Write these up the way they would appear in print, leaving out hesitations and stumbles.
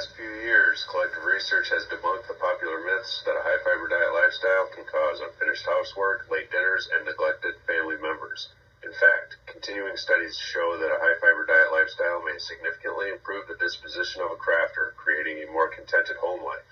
past few years, collective research has debunked the popular myths that a high-fiber diet lifestyle can cause unfinished housework, late dinners, and neglected family members. In fact, continuing studies show that a high-fiber diet lifestyle may significantly improve the disposition of a crafter, creating a more contented home life.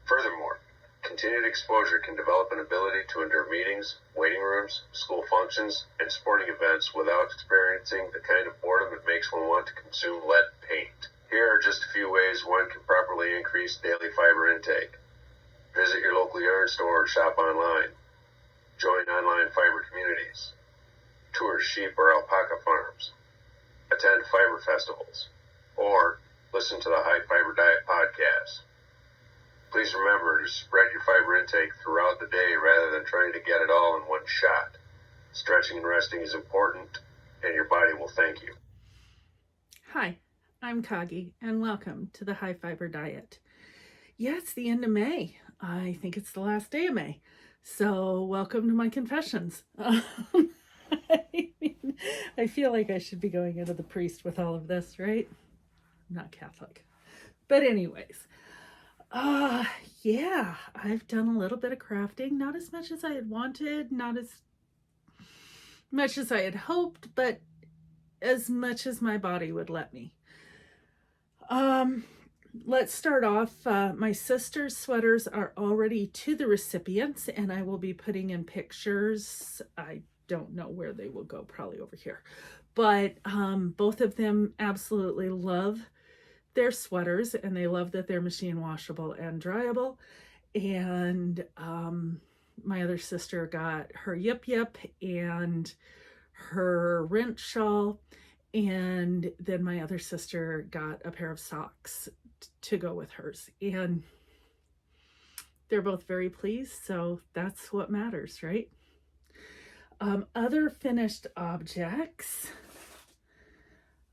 Furthermore, continued exposure can develop an ability to endure meetings, waiting rooms, school functions, and sporting events without experiencing the kind of boredom it makes one want to consume lead paint. Here are just a few ways one can properly increase daily fiber intake. Visit your local yarn store or shop online. Join online fiber communities. Tour sheep or alpaca farms. Attend fiber festivals. Or listen to the High Fiber Diet podcast. Please remember to spread your fiber intake throughout the day rather than trying to get it all in one shot. Stretching and resting is important, and your body will thank you. Hi, I'm Kagi, and welcome to the High Fiber Diet. Yeah, it's the end of May. I think it's the last day of May. So welcome to my confessions. I feel like I should be going into the priest with all of this, right? I'm not Catholic. But anyways, yeah, I've done a little bit of crafting, not as much as I had wanted, not as much as I had hoped, but as much as my body would let me. Let's start off. My sister's sweaters are already to the recipients, and I will be putting in pictures. I don't know where they will go, probably over here. But both of them absolutely love their sweaters, and they love that they're machine washable and dryable. And my other sister got her Yip Yip and her Rent shawl, and then my other sister got a pair of socks to go with hers, and they're both very pleased, so that's what matters, right? Other finished objects,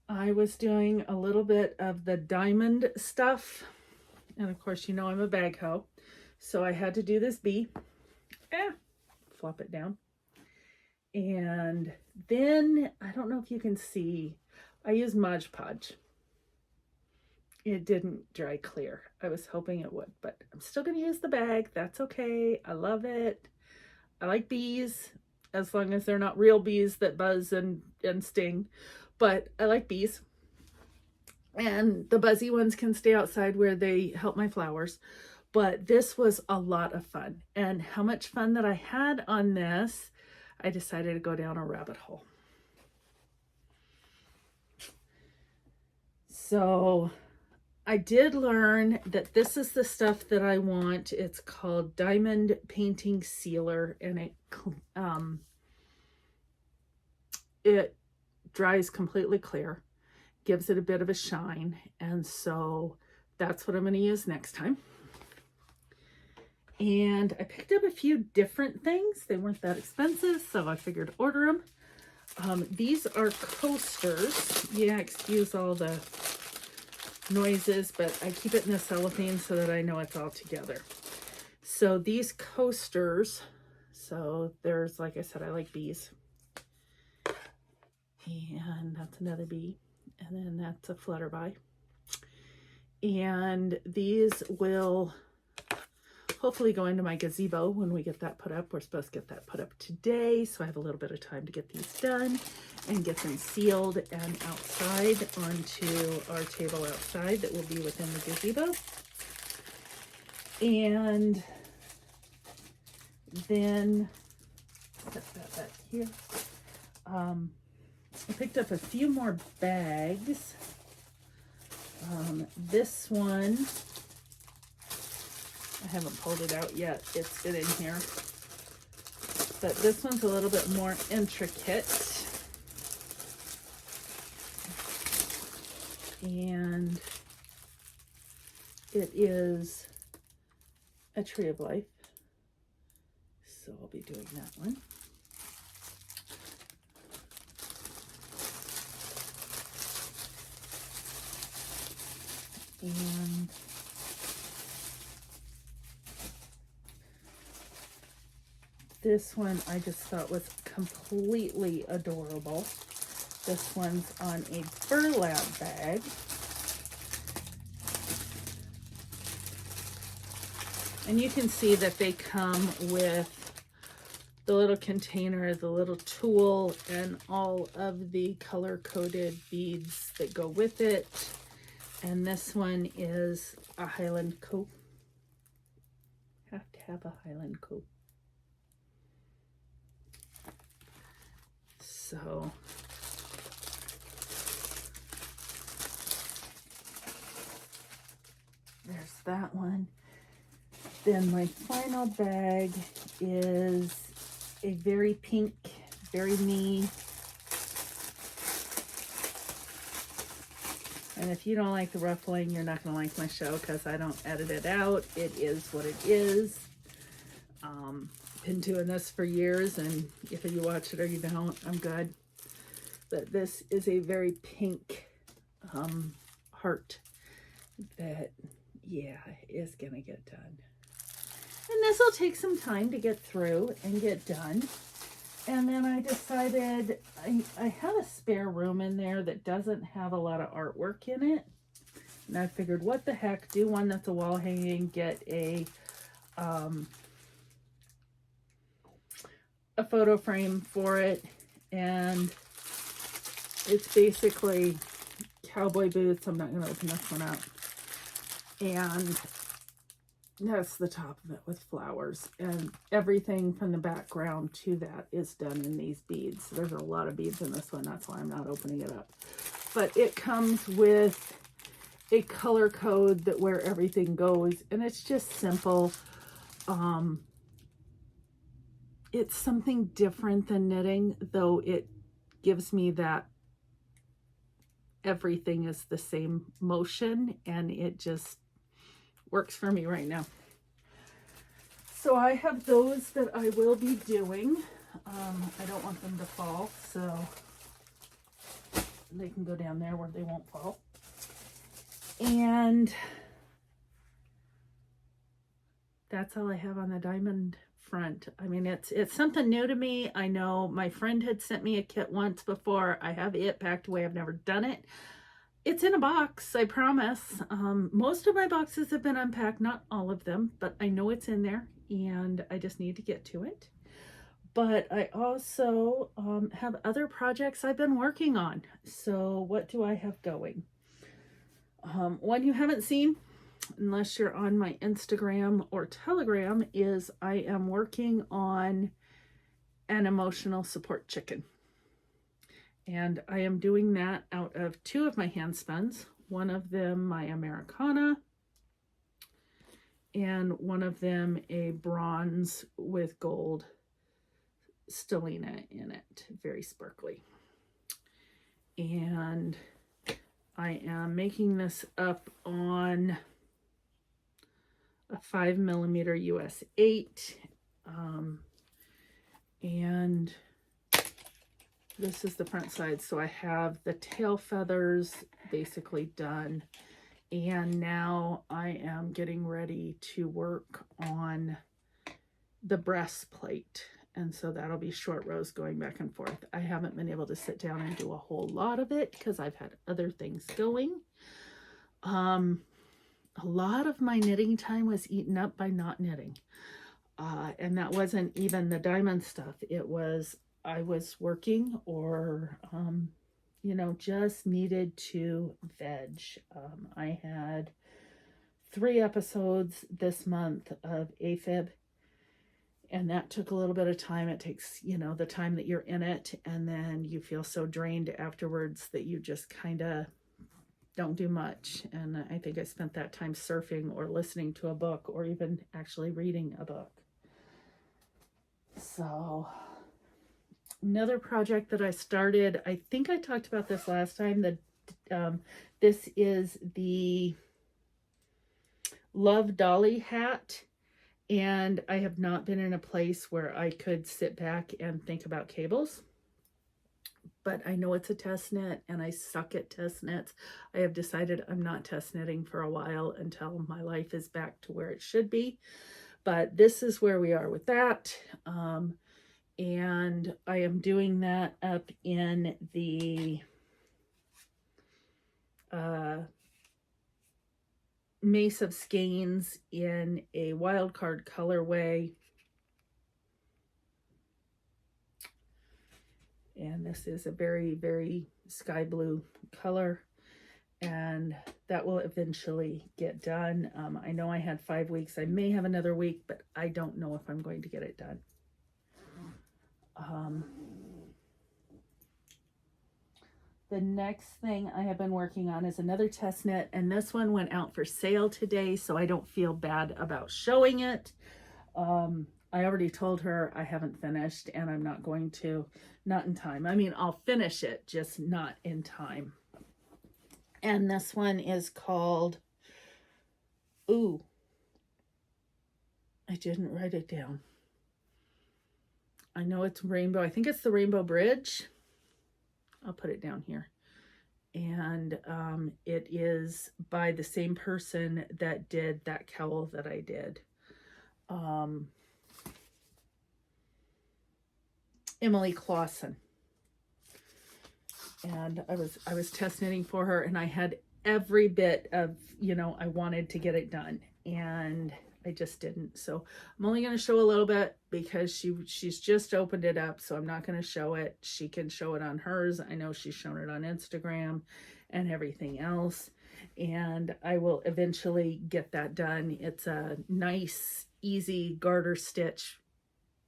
I was doing a little bit of the diamond stuff, and of course, you know I'm a bag hoe, so I had to do this bee. Flop it down. And then, I don't know if you can see, I used Mod Podge. It didn't dry clear. I was hoping it would, but I'm still going to use the bag. That's okay. I love it. I like bees, as long as they're not real bees that buzz and sting. But I like bees. And the buzzy ones can stay outside where they help my flowers. But this was a lot of fun. And how much fun that I had on this, I decided to go down a rabbit hole. So I did learn that this is the stuff that I want. It's called Diamond Painting Sealer, and it dries completely clear, gives it a bit of a shine, and so that's what I'm going to use next time. And I picked up a few different things. They weren't that expensive, so I figured order them. These are coasters. Yeah, excuse all the noises, but I keep it in the cellophane so that I know it's all together. So these coasters, so there's, like I said, I like bees. And that's another bee. And then that's a flutterby. And these will hopefully go into my gazebo when we get that put up. We're supposed to get that put up today, so I have a little bit of time to get these done and get them sealed and outside onto our table outside that will be within the gazebo. And then set that back here. I picked up a few more bags. This one, I haven't pulled it out yet. It's in here. But this one's a little bit more intricate. And it is a Tree of Life. So I'll be doing that one. And this one I just thought was completely adorable. This one's on a burlap bag. And you can see that they come with the little container, the little tool, and all of the color-coded beads that go with it. And this one is a Highland Co. Have to have a Highland Co. So there's that one. Then my final bag is a very pink, very me. And if you don't like the ruffling, you're not going to like my show because I don't edit it out. It is what it is. Been doing this for years, and if you watch it or you don't, I'm good. But this is a very pink heart that, yeah, is going to get done. And this will take some time to get through and get done. And then I decided I have a spare room in there that doesn't have a lot of artwork in it. And I figured, what the heck, do one that's a wall hanging, get a photo frame for it. And it's basically cowboy boots. I'm not going to open this one up. And that's the top of it with flowers, and everything from the background to that is done in these beads. There's a lot of beads in this one, that's why I'm not opening it up. But it comes with a color code that where everything goes, and it's just simple. It's something different than knitting, though it gives me that everything is the same motion, and it just works for me right now. So I have those that I will be doing. I don't want them to fall, so they can go down there where they won't fall. And that's all I have on the diamond front. I mean, it's something new to me. I know my friend had sent me a kit once before. I have it packed away. I've never done it. It's in a box, I promise. Most of my boxes have been unpacked, not all of them, but I know it's in there and I just need to get to it. But I also have other projects I've been working on. So what do I have going? One you haven't seen, unless you're on my Instagram or Telegram, is I am working on an emotional support chicken. And I am doing that out of 2 of my hand spuns. One of them my Americana, and one of them a bronze with gold stellina in it, very sparkly. And I am making this up on a 5mm US 8, and this is the front side. So I have the tail feathers basically done, and now I am getting ready to work on the breastplate, and so that'll be short rows going back and forth. I haven't been able to sit down and do a whole lot of it because I've had other things going. A lot of my knitting time was eaten up by not knitting, and that wasn't even the diamond stuff. It was I was working or, you know, just needed to veg. I had 3 episodes this month of AFib, and that took a little bit of time. It takes, you know, the time that you're in it, and then you feel so drained afterwards that you just kind of don't do much. And I think I spent that time surfing or listening to a book or even actually reading a book. So another project that I started, I think I talked about this last time, that this is the Love Dolly hat, and I have not been in a place where I could sit back and think about cables, but I know it's a test knit and I suck at test knits. I have decided I'm not test knitting for a while until my life is back to where it should be, but this is where we are with that. And I am doing that up in the Mace of Skeins in a wild card colorway. And this is a very, very sky blue color. And that will eventually get done. I know I had 5 weeks. I may have another week, but I don't know if I'm going to get it done. The next thing I have been working on is another test knit, and this one went out for sale today, so I don't feel bad about showing it. I already told her I haven't finished, and I'm not going to, not in time. I mean, I'll finish it, just not in time. And this one is called, ooh, I didn't write it down. I know it's rainbow. I think it's the Rainbow Bridge. I'll put it down here. And it is by the same person that did that cowl that I did. Emily Clausen. And I was test knitting for her, and I had every bit of, you know, I wanted to get it done, and I just didn't. So I'm only going to show a little bit because she's just opened it up, so I'm not going to show it. She can show it on hers. I know she's shown it on Instagram and everything else, and I will eventually get that done. It's a nice, easy garter stitch.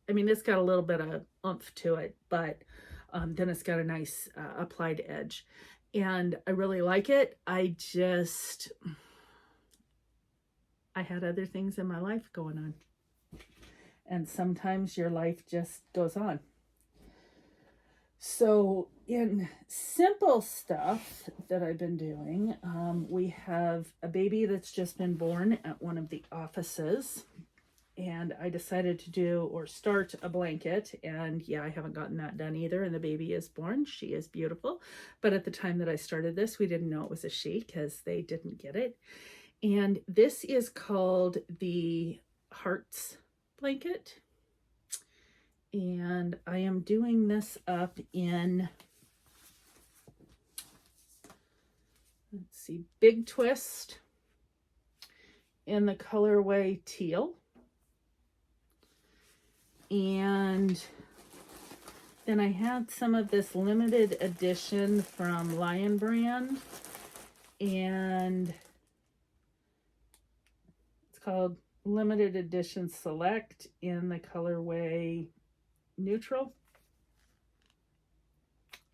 I mean, it's got a little bit of oomph to it, but then it's got a nice applied edge, and I really like it. I had other things in my life going on, and sometimes your life just goes on. So in simple stuff that I've been doing, we have a baby that's just been born at one of the offices, and I decided to do or start a blanket, and yeah, I haven't gotten that done either, and the baby is born. She is beautiful, but at the time that I started this, we didn't know it was a she because they didn't get it. And this is called the Hearts blanket, and I am doing this up in, let's see, Big Twist in the colorway teal. And then I had some of this limited edition from Lion Brand, and it's called Limited Edition Select in the colorway Neutral.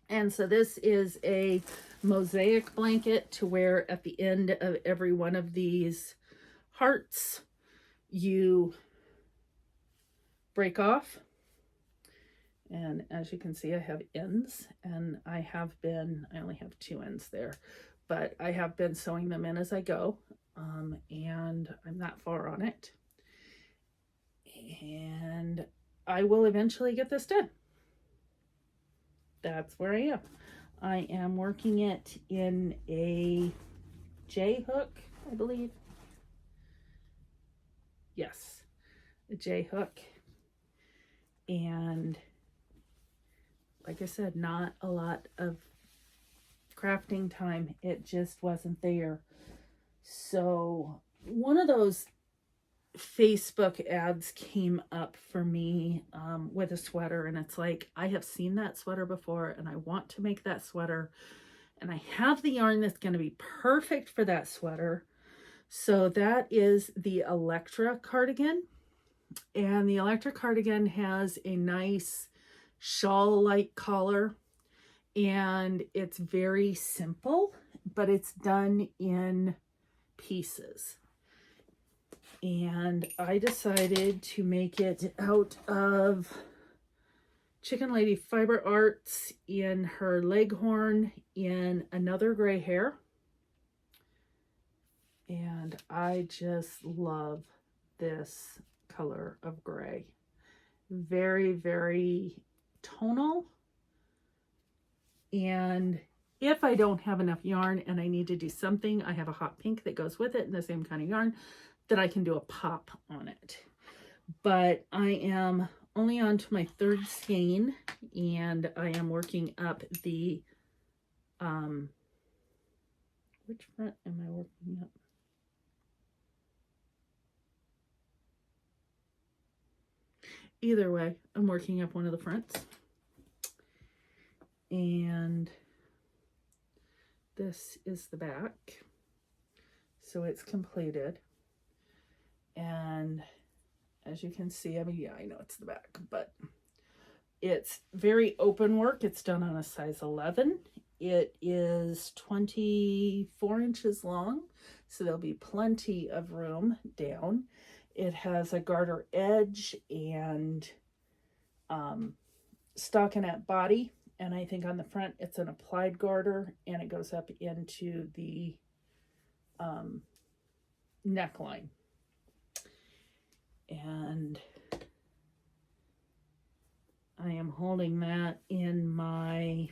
And so this is a mosaic blanket to wear at the end of every one of these hearts. You break off, and as you can see, I have ends, and I only have 2 ends there, but I have been sewing them in as I go, and I'm that far on it, and I will eventually get this done. That's where I am. I am working it in a J hook, I believe. Yes, a J hook. And like I said, not a lot of crafting time. It just wasn't there. So one of those Facebook ads came up for me with a sweater, and it's like, I have seen that sweater before, and I want to make that sweater, and I have the yarn that's going to be perfect for that sweater. So that is the Electra cardigan. And the Electra cardigan has a nice shawl-like collar, and it's very simple, but it's done in pieces. And I decided to make it out of Chicken Lady Fiber Arts in her Leghorn in Another Gray Hair. And I just love this color of gray. Very, very tonal. And if I don't have enough yarn and I need to do something, I have a hot pink that goes with it in the same kind of yarn that I can do a pop on it. But I am only on to my 3rd skein, and I am working up the which front am I working up? either way, I'm working up one of the fronts. And this is the back. So it's completed. And as you can see, I mean, yeah, I know it's the back, but it's very open work. It's done on a size 11. It is 24 inches long, so there'll be plenty of room down. It has a garter edge and stockinette body, and I think on the front it's an applied garter, and it goes up into the neckline. And I am holding that in my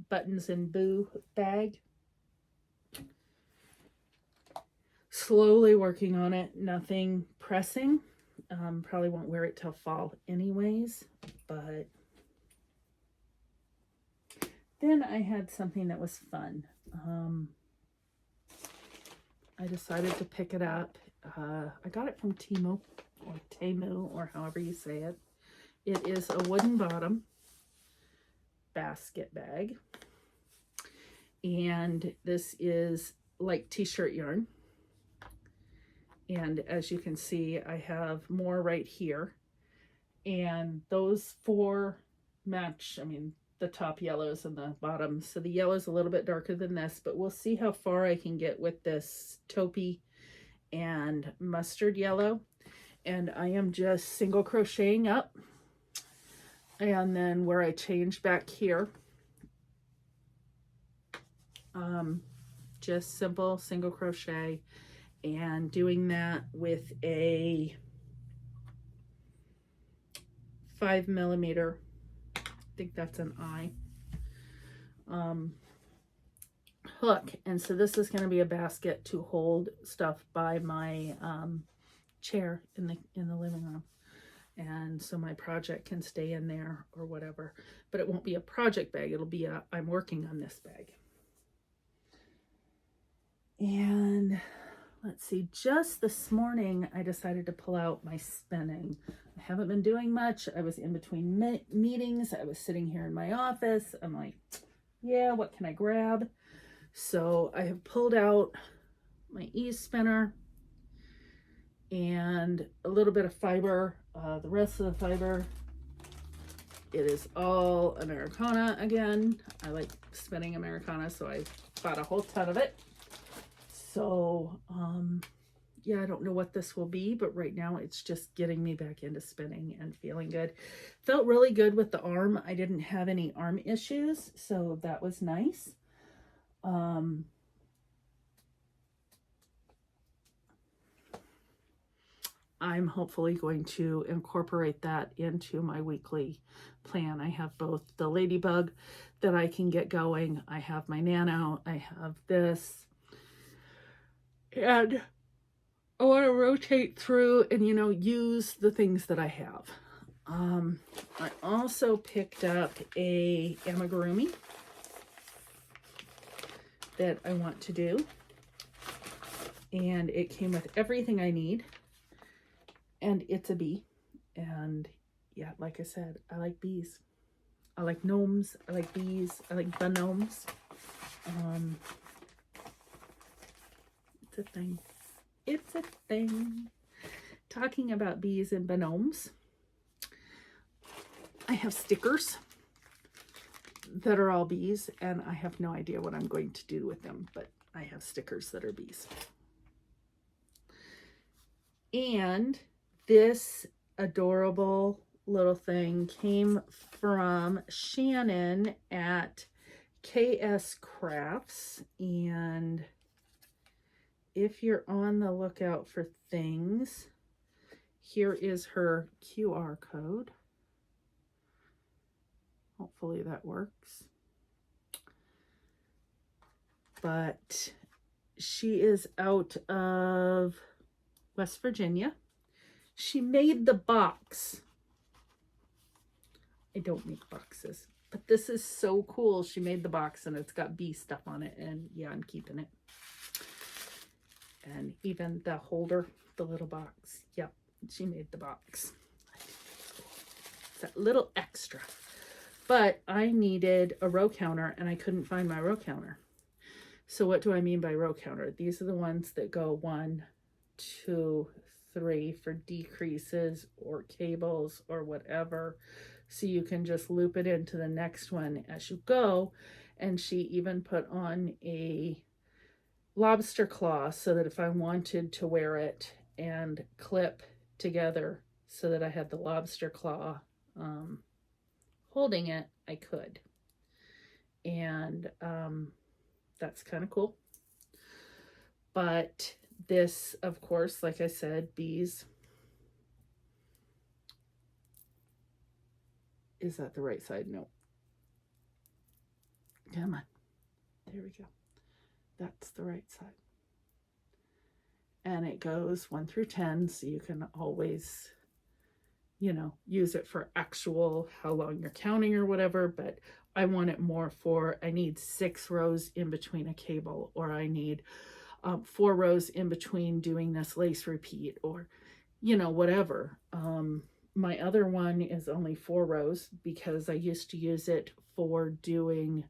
Buttons and Boo bag. Slowly working on it, nothing pressing. Probably won't wear it till fall anyways, but then I had something that was fun. I decided to pick it up. I got it from Temu or however you say it. It is a wooden bottom basket bag, and this is like t-shirt yarn. And as you can see, I have more right here, and those 4 match, I mean, the top yellows and the bottom. So the yellow's a little bit darker than this, but we'll see how far I can get with this taupey and mustard yellow. And I am just single crocheting up, and then where I changed back here, just simple single crochet, and doing that with a 5mm, I think that's an eye, hook. And so this is going to be a basket to hold stuff by my chair in the living room, and so my project can stay in there or whatever. But it won't be a project bag, it'll be a I'm working on this bag. And let's see, just this morning I decided to pull out my spinning. I haven't been doing much. I was in between meetings. I was sitting here in my office. I'm like, yeah, what can I grab? So I have pulled out my ease spinner and a little bit of fiber. The rest of the fiber, it is all Americana again. I like spinning Americana, so I bought a whole ton of it. So, yeah, I don't know what this will be, but right now it's just getting me back into spinning and feeling good. Felt really good with the arm. I didn't have any arm issues, so that was nice. I'm hopefully going to incorporate that into my weekly plan. I have both the Ladybug that I can get going. I have my Nano. I have this. And I want to rotate through and, you know, use the things that I have. I also picked up a amigurumi that I want to do. And it came with everything I need. And it's a bee. And yeah, like I said, I like bees. I like gnomes. I like bees. I like gnomes. It's a thing. It's a thing. Talking about bees and gnomes, I have stickers that are all bees, and I have no idea what I'm going to do with them, but I have stickers that are bees. And this adorable little thing came from Shannon at KS Crafts, and if you're on the lookout for things, here is her QR code. Hopefully that works. But she is out of West Virginia. She made the box. I don't make boxes, but this is so cool. She made the box and it's got bee stuff on it, and yeah, I'm keeping it. And even the holder, the little box. Yep. She made the box. It's that little extra. But I needed a row counter and I couldn't find my row counter. So what do I mean by row counter? These are the ones that go 1, 2, 3 for decreases or cables or whatever. So you can just loop it into the next one as you go. And she even put on a lobster claw so that if I wanted to wear it and clip together so that I had the lobster claw holding it, I could. And that's kind of cool. But this, of course, like I said, bees. Is that the right side? No. Come on. There we go. That's the right side. And it goes 1 through 10, so you can always, you know, use it for actual how long you're counting or whatever, but I want it more for, I need 6 rows in between a cable, or I need 4 rows in between doing this lace repeat, or, you know, whatever. My other one is only 4 rows because I used to use it for doing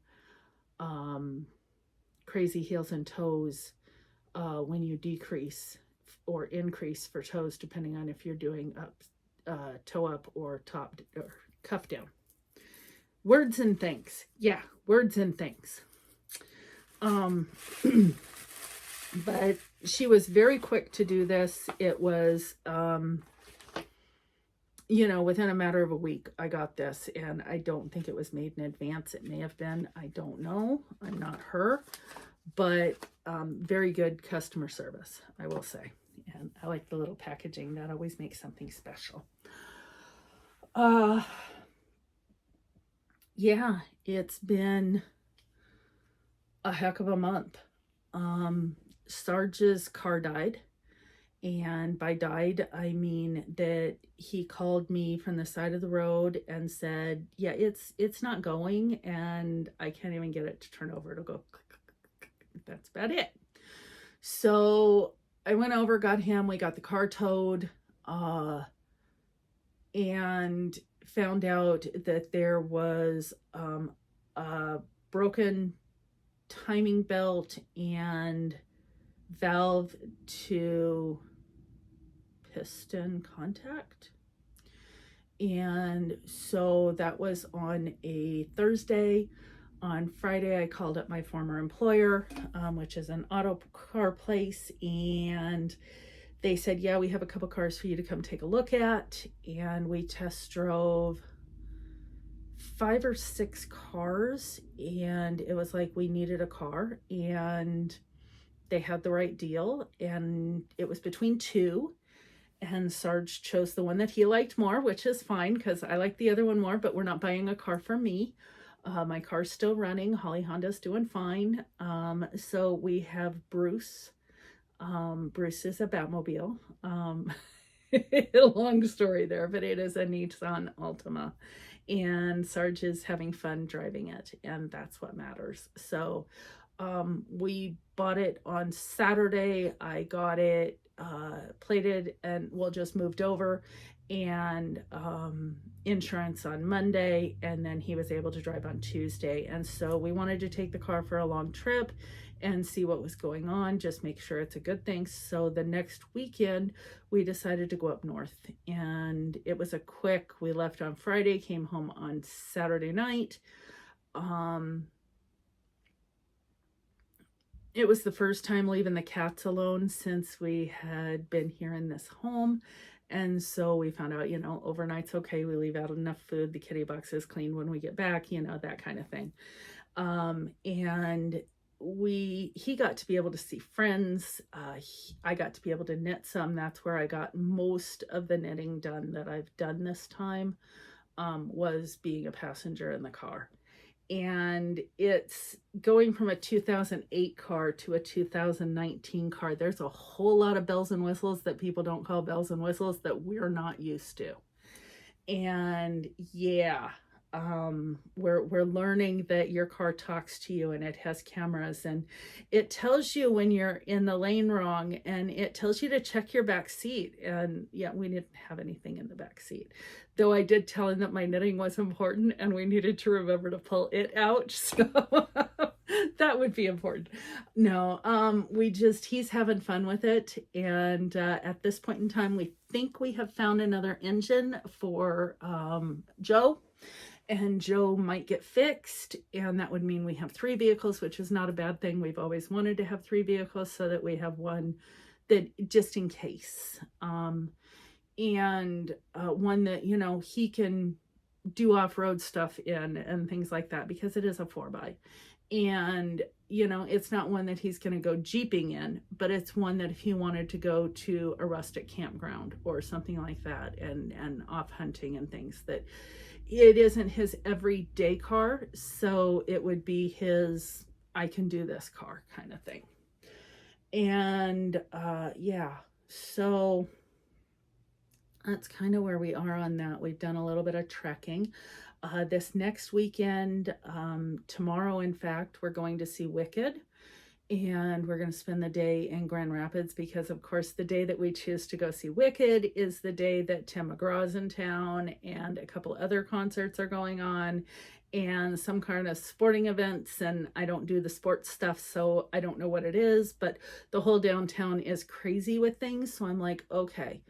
crazy heels and toes when you decrease or increase for toes, depending on if you're doing up, toe up or top or cuff down. Words and things. Yeah, words and things. But she was very quick to do this. It was, you know, within a matter of a week, I got this, and I don't think it was made in advance. It may have been. I don't know. I'm not her, but very good customer service, I will say. And I like the little packaging. That always makes something special. Yeah, it's been a heck of a month. Sarge's car died. And by died, I mean that he called me from the side of the road and said, yeah, it's not going, and I can't even get it to turn over. It'll go click, click, click, click. That's about it. So I went over, got him, we got the car towed, and found out that there was a broken timing belt and valve to piston contact. And so that was on a Thursday. On Friday, I called up my former employer, which is an auto car place, and they said, yeah, we have a couple cars for you to come take a look at. And we test drove 5 or 6 cars, and it was like we needed a car, and they had the right deal, and it was between 2, and Sarge chose the one that he liked more, which is fine because I like the other one more, but we're not buying a car for me. My car's still running. Holly Honda's doing fine. So we have Bruce. Bruce is a Batmobile. Long story there, but it is a Nissan Altima, and Sarge is having fun driving it, and that's what matters. So we bought it on Saturday. I got it plated and just moved over, and insurance on Monday, and then he was able to drive on Tuesday. And so we wanted to take the car for a long trip and see what was going on, just make sure it's a good thing. So the next weekend we decided to go up north, and it was a quick, we left on Friday, came home on Saturday night. It was the first time leaving the cats alone since we had been here in this home. And so we found out, you know, overnight's okay. We leave out enough food. The kitty box is clean when we get back, you know, that kind of thing. And he got to be able to see friends. I got to be able to knit some. That's where I got most of the knitting done that I've done this time, was being a passenger in the car. And it's going from a 2008 car to a 2019 car. There's a whole lot of bells and whistles that people don't call bells and whistles that we're not used to. And yeah, we're learning that your car talks to you and it has cameras, and it tells you when you're in the lane wrong, and it tells you to check your back seat. And yeah, we didn't have anything in the back seat, though I did tell him that my knitting was important and we needed to remember to pull it out. So that would be important. No, he's having fun with it. And at this point in time, we think we have found another engine for Joe, and Joe might get fixed, and that would mean we have 3 vehicles, which is not a bad thing. We've always wanted to have 3 vehicles so that we have one that just in case, and one that, you know, he can do off-road stuff in and things like that, because it is a 4x. And, you know, it's not one that he's going to go jeeping in, but it's one that if he wanted to go to a rustic campground or something like that, and off hunting and things, that it isn't his everyday car. So it would be his, I can do this car kind of thing. And yeah, so that's kind of where we are on that. We've done a little bit of trekking. This next weekend, tomorrow, in fact, we're going to see Wicked, and we're going to spend the day in Grand Rapids, because of course the day that we choose to go see Wicked is the day that Tim McGraw's in town, and a couple other concerts are going on, and some kind of sporting events. And I don't do the sports stuff, so I don't know what it is, but the whole downtown is crazy with things. So I'm like, okay,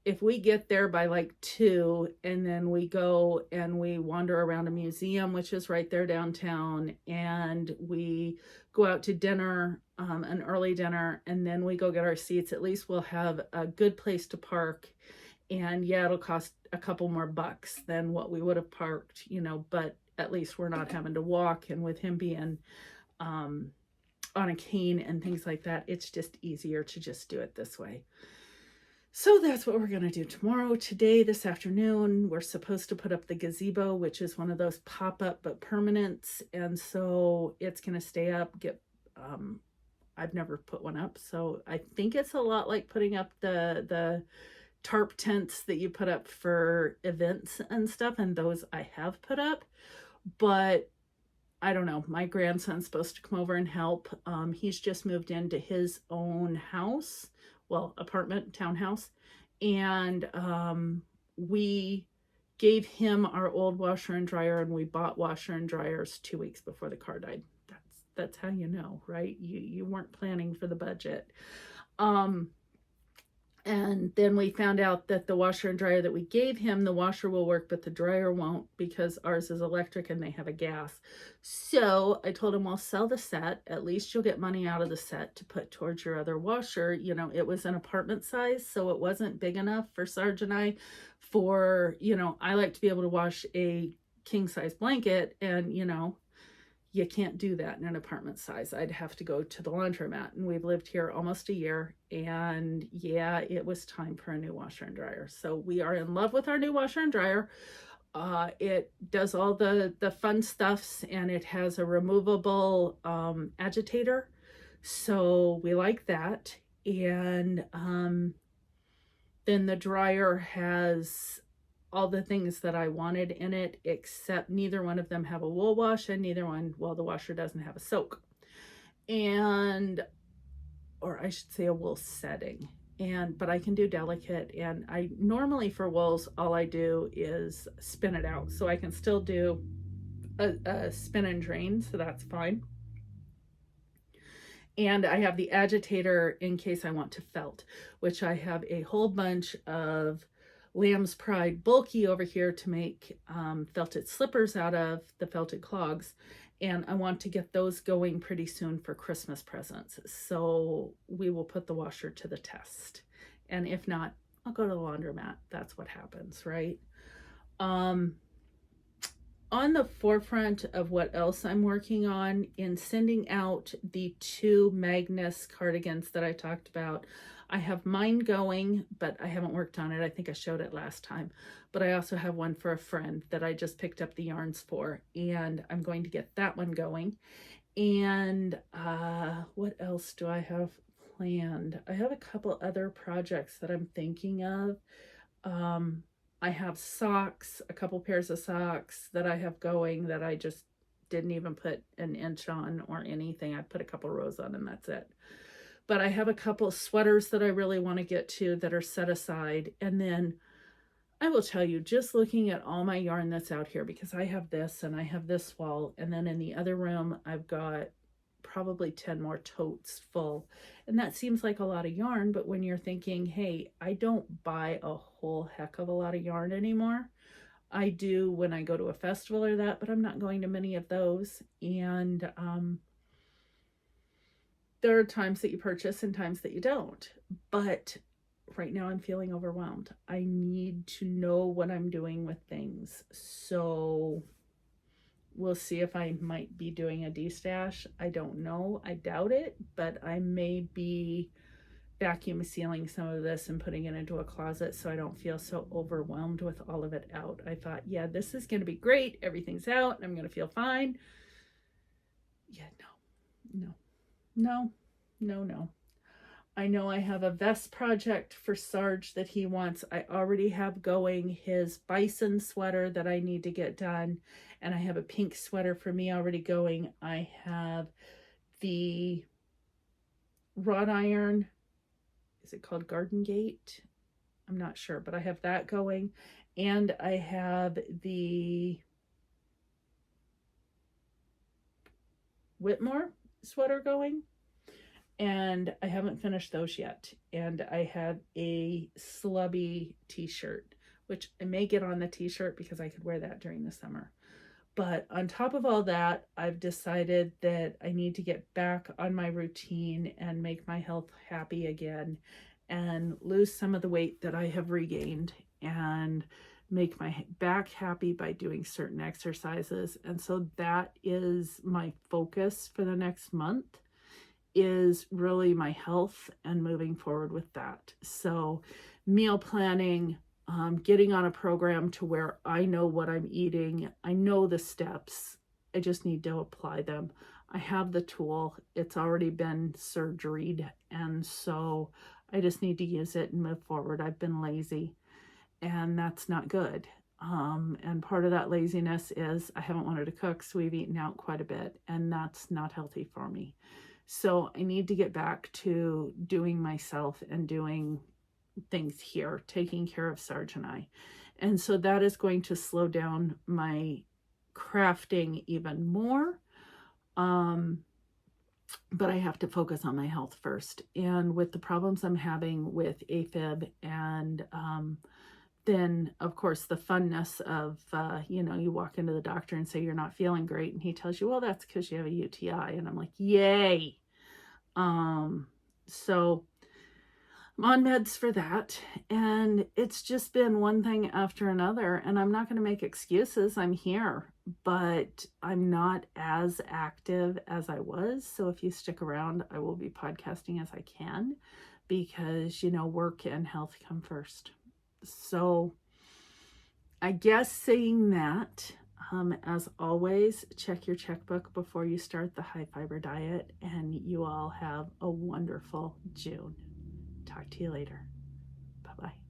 if we get there by like 2, and then we go and we wander around a museum, which is right there downtown, and we go out to dinner, an early dinner, and then we go get our seats, at least we'll have a good place to park. And yeah, it'll cost a couple more bucks than what we would have parked, you know, but at least we're not having to walk. And with him being on a cane and things like that, it's just easier to just do it this way. So that's what we're going to do tomorrow. Today, this afternoon, we're supposed to put up the gazebo, which is one of those pop-up but permanents. And so it's going to stay up. I've never put one up, so I think it's a lot like putting up the tarp tents that you put up for events and stuff. And those I have put up, but I don't know. My grandson's supposed to come over and help. He's just moved into his own house. Well, apartment, townhouse. And we gave him our old washer and dryer, and we bought washer and dryers 2 weeks before the car died. That's how you know, right? You weren't planning for the budget. And then we found out that the washer and dryer that we gave him, the washer will work, but the dryer won't, because ours is electric and they have a gas. So I told him, well, sell the set. At least you'll get money out of the set to put towards your other washer. You know, it was an apartment size, so it wasn't big enough for Sarge and I. For, you know, I like to be able to wash a king size blanket, and, you know, you can't do that in an apartment size. I'd have to go to the laundromat, and we've lived here almost a year, and yeah, it was time for a new washer and dryer. So we are in love with our new washer and dryer. It does all the fun stuffs, and it has a removable agitator, so we like that. And then the dryer has all the things that I wanted in it, except neither one of them have a wool wash, and neither one, well, the washer doesn't have a soak, and, or I should say a wool setting. But I can do delicate, and I normally for wools, all I do is spin it out. So I can still do a spin and drain, so that's fine. And I have the agitator in case I want to felt, which I have a whole bunch of Lamb's Pride bulky over here to make felted slippers out of, the felted clogs, and I want to get those going pretty soon for Christmas presents. So we will put the washer to the test, and if not, I'll go to the laundromat. That's what happens, right? On the forefront of what else I'm working on, in sending out the 2 Magnus cardigans that I talked about, I have mine going, but I haven't worked on it. I think I showed it last time. But I also have one for a friend that I just picked up the yarns for, and I'm going to get that one going. And what else do I have planned? I have a couple other projects that I'm thinking of. I have socks, a couple pairs of socks that I have going that I just didn't even put an inch on or anything. I put a couple rows on and that's it. But I have a couple sweaters that I really want to get to that are set aside. And then I will tell you, just looking at all my yarn that's out here, because I have this and I have this wall, and then in the other room, I've got probably 10 more totes full. And that seems like a lot of yarn, but when you're thinking, hey, I don't buy a whole heck of a lot of yarn anymore. I do when I go to a festival or that, but I'm not going to many of those. And there are times that you purchase and times that you don't. But right now I'm feeling overwhelmed. I need to know what I'm doing with things. So we'll see if I might be doing a destash. I don't know. I doubt it, but I may be vacuum sealing some of this and putting it into a closet so I don't feel so overwhelmed with all of it out. I thought, yeah, this is going to be great. Everything's out and I'm going to feel fine. Yeah, no. I know I have a vest project for Sarge that he wants. I already have going his bison sweater that I need to get done. And I have a pink sweater for me already going. I have the wrought iron. Is it called Garden Gate? I'm not sure, but I have that going. And I have the Whitmore sweater going. And I haven't finished those yet. And I have a slubby t-shirt, which I may get on the t-shirt because I could wear that during the summer. But on top of all that, I've decided that I need to get back on my routine and make my health happy again and lose some of the weight that I have regained and make my back happy by doing certain exercises. And so that is my focus for the next month, is really my health and moving forward with that. So meal planning, getting on a program to where I know what I'm eating. I know the steps. I just need to apply them. I have the tool. It's already been surgeried. And so I just need to use it and move forward. I've been lazy and that's not good. And part of that laziness is I haven't wanted to cook. So we've eaten out quite a bit and that's not healthy for me. So I need to get back to doing myself and doing things here, taking care of Sarge and I. And so that is going to slow down my crafting even more. But I have to focus on my health first. And with the problems I'm having with AFib and then, of course, the funness of, you walk into the doctor and say you're not feeling great. And he tells you, well, that's because you have a UTI. And I'm like, yay. So I'm on meds for that. And it's just been one thing after another. And I'm not going to make excuses. I'm here, but I'm not as active as I was. So if you stick around, I will be podcasting as I can because, work and health come first. So I guess saying that, as always, check your checkbook before you start the high fiber diet, and you all have a wonderful June. Talk to you later. Bye-bye.